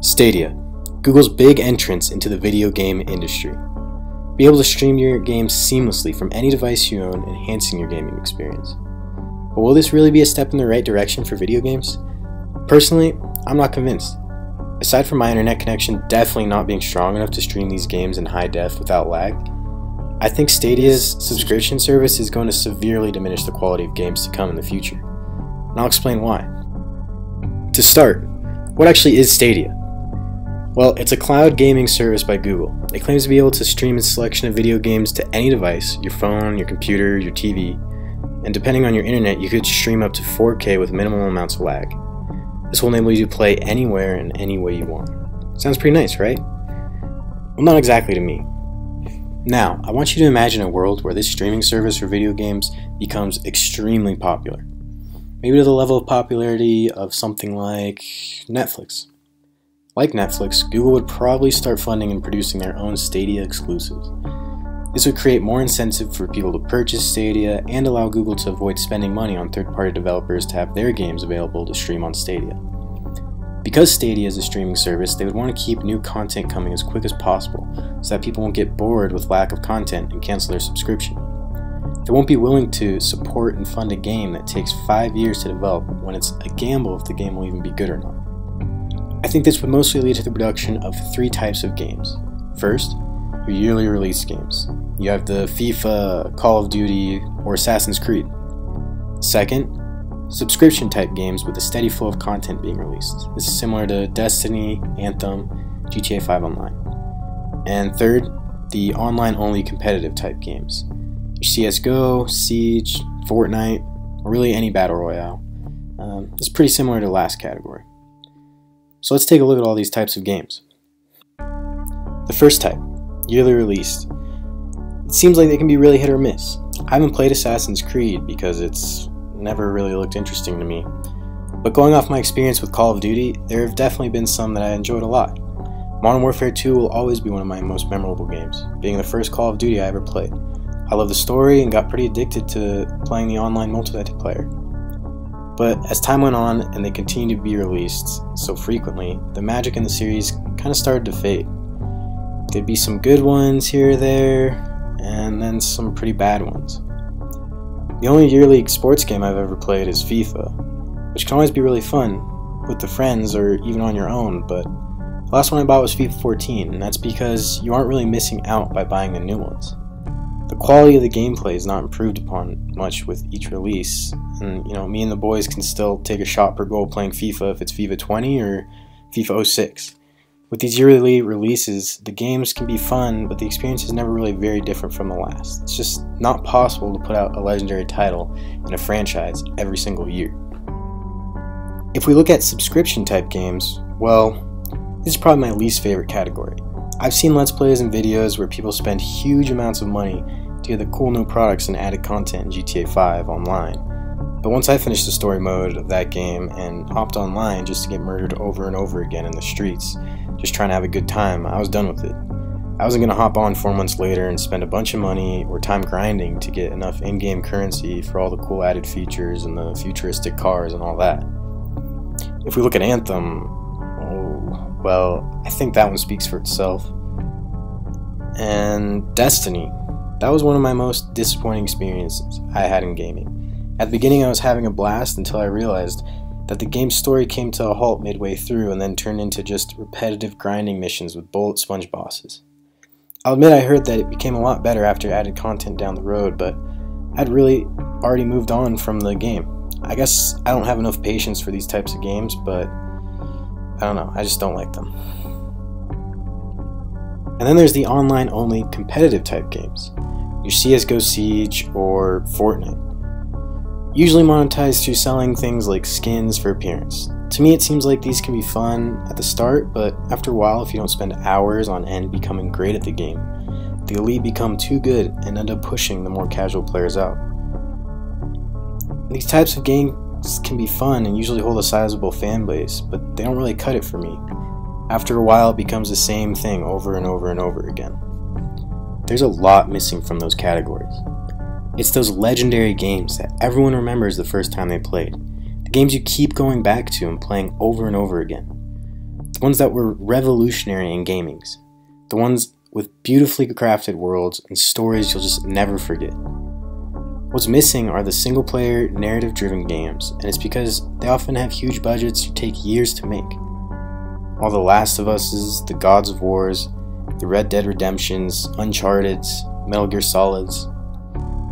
Stadia, Google's big entrance into the video game industry. Be able to stream your games seamlessly from any device you own, enhancing your gaming experience. But will this really be a step in the right direction for video games? Personally, I'm not convinced. Aside from my internet connection definitely not being strong enough to stream these games in high def without lag, I think Stadia's subscription service is going to severely diminish the quality of games to come in the future. And I'll explain why. To start, what actually is Stadia? Well, it's a cloud gaming service by Google. It claims to be able to stream its selection of video games to any device, your phone, your computer, your TV, and depending on your internet, you could stream up to 4K with minimal amounts of lag. This will enable you to play anywhere and any way you want. Sounds pretty nice, right? Well, not exactly to me. Now, I want you to imagine a world where this streaming service for video games becomes extremely popular. Maybe to the level of popularity of something like Netflix. Like Netflix, Google would probably start funding and producing their own Stadia exclusives. This would create more incentive for people to purchase Stadia and allow Google to avoid spending money on third-party developers to have their games available to stream on Stadia. Because Stadia is a streaming service, they would want to keep new content coming as quick as possible so that people won't get bored with lack of content and cancel their subscription. They won't be willing to support and fund a game that takes 5 years to develop when it's a gamble if the game will even be good or not. I think this would mostly lead to the production of 3 types of games. First, your yearly release games. You have the FIFA, Call of Duty, or Assassin's Creed. Second, subscription type games with a steady flow of content being released. This is similar to Destiny, Anthem, GTA 5 Online. And third, the online-only competitive type games. Your CSGO, Siege, Fortnite, or really any battle royale. It's pretty similar to the last category. So let's take a look at all these types of games. The first type, yearly released. It seems like they can be really hit or miss. I haven't played Assassin's Creed because it's never really looked interesting to me. But going off my experience with Call of Duty, there have definitely been some that I enjoyed a lot. Modern Warfare 2 will always be one of my most memorable games, being the first Call of Duty I ever played. I love the story and got pretty addicted to playing the online multiplayer. But as time went on and they continued to be released so frequently, the magic in the series kind of started to fade. There'd be some good ones here or there, and then some pretty bad ones. The only yearly sports game I've ever played is FIFA, which can always be really fun with the friends or even on your own, but the last one I bought was FIFA 14, and that's because you aren't really missing out by buying the new ones. The quality of the gameplay is not improved upon much with each release, and me and the boys can still take a shot per goal playing FIFA if it's FIFA 20 or FIFA 06. With these yearly releases, the games can be fun, but the experience is never really very different from the last. It's just not possible to put out a legendary title in a franchise every single year. If we look at subscription type games, well, this is probably my least favorite category. I've seen Let's Plays and videos where people spend huge amounts of money to get the cool new products and added content in GTA 5 online. But once I finished the story mode of that game and hopped online just to get murdered over and over again in the streets, just trying to have a good time, I was done with it. I wasn't going to hop on 4 months later and spend a bunch of money or time grinding to get enough in-game currency for all the cool added features and the futuristic cars and all that. If we look at Anthem, well, I think that one speaks for itself. And Destiny, that was one of my most disappointing experiences I had in gaming. At the beginning I was having a blast until I realized that the game's story came to a halt midway through and then turned into just repetitive grinding missions with bullet sponge bosses. I'll admit I heard that it became a lot better after added content down the road, but I'd really already moved on from the game. I guess I don't have enough patience for these types of games, but I don't know, I just don't like them. And then there's the online-only competitive type games, your CSGO Siege or Fortnite. Usually monetized through selling things like skins for appearance. To me it seems like these can be fun at the start, but after a while if you don't spend hours on end becoming great at the game, the elite become too good and end up pushing the more casual players out. These types of games can be fun and usually hold a sizable fan base, but they don't really cut it for me. After a while it becomes the same thing over and over and over again. There's a lot missing from those categories. It's those legendary games that everyone remembers the first time they played. The games you keep going back to and playing over and over again. The ones that were revolutionary in gamings. The ones with beautifully crafted worlds and stories you'll just never forget. What's missing are the single-player, narrative-driven games, and it's because they often have huge budgets or take years to make. All the Last of Us's, the Gods of Wars, the Red Dead Redemptions, Uncharted's, Metal Gear Solid's,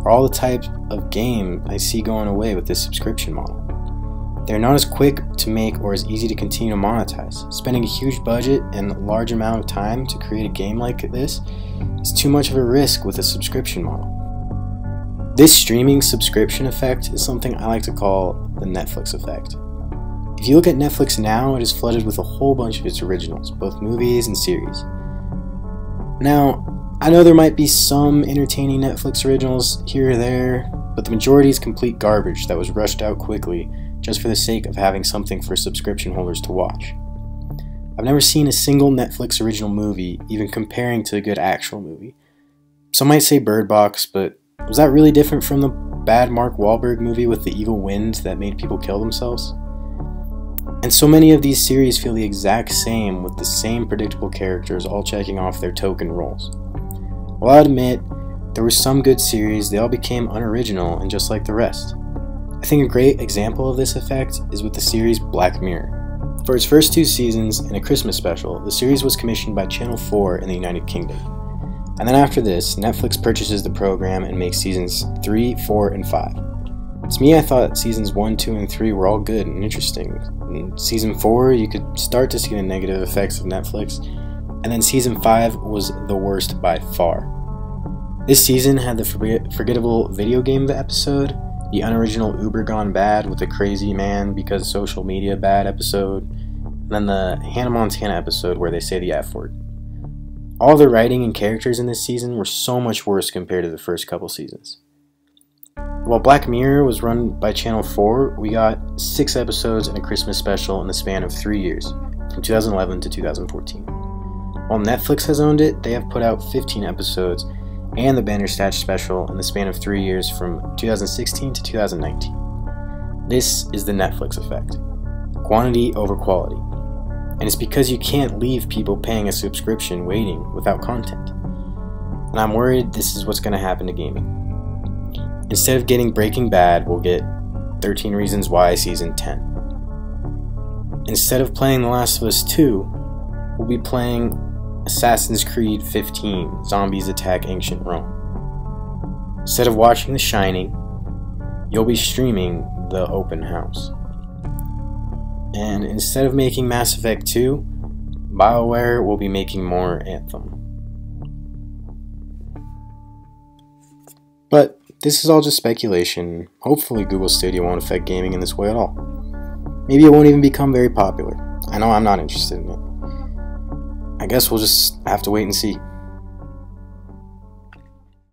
are all the type of game I see going away with this subscription model. They're not as quick to make or as easy to continue to monetize. Spending a huge budget and a large amount of time to create a game like this is too much of a risk with a subscription model. This streaming subscription effect is something I like to call the Netflix effect. If you look at Netflix now, it is flooded with a whole bunch of its originals, both movies and series. Now, I know there might be some entertaining Netflix originals here or there, but the majority is complete garbage that was rushed out quickly just for the sake of having something for subscription holders to watch. I've never seen a single Netflix original movie even comparing to a good actual movie. Some might say Bird Box, but was that really different from the bad Mark Wahlberg movie with the evil wind that made people kill themselves? And so many of these series feel the exact same with the same predictable characters all checking off their token roles. While I'll admit, there were some good series, they all became unoriginal and just like the rest. I think a great example of this effect is with the series Black Mirror. For its first 2 seasons and a Christmas special, the series was commissioned by Channel 4 in the United Kingdom. And then after this, Netflix purchases the program and makes seasons 3, 4, and 5. To me, I thought seasons 1, 2, and 3 were all good and interesting. In season 4, you could start to see the negative effects of Netflix, and then season 5 was the worst by far. This season had the forgettable video game episode, the unoriginal Uber Gone Bad with the crazy man because social media bad episode, and then the Hannah Montana episode where they say the F word. All the writing and characters in this season were so much worse compared to the first couple seasons. While Black Mirror was run by Channel 4, we got 6 episodes and a Christmas special in the span of 3 years, from 2011 to 2014. While Netflix has owned it, they have put out 15 episodes and the Bandersnatch special in the span of 3 years from 2016 to 2019. This is the Netflix effect. Quantity over quality. And it's because you can't leave people paying a subscription waiting without content. And I'm worried this is what's going to happen to gaming. Instead of getting Breaking Bad, we'll get 13 Reasons Why Season 10. Instead of playing The Last of Us 2, we'll be playing Assassin's Creed 15, Zombies Attack Ancient Rome. Instead of watching The Shining, you'll be streaming The Open House. And instead of making Mass Effect 2, BioWare will be making more Anthem. But this is all just speculation. Hopefully Google Stadia won't affect gaming in this way at all. Maybe it won't even become very popular. I know I'm not interested in it. I guess we'll just have to wait and see.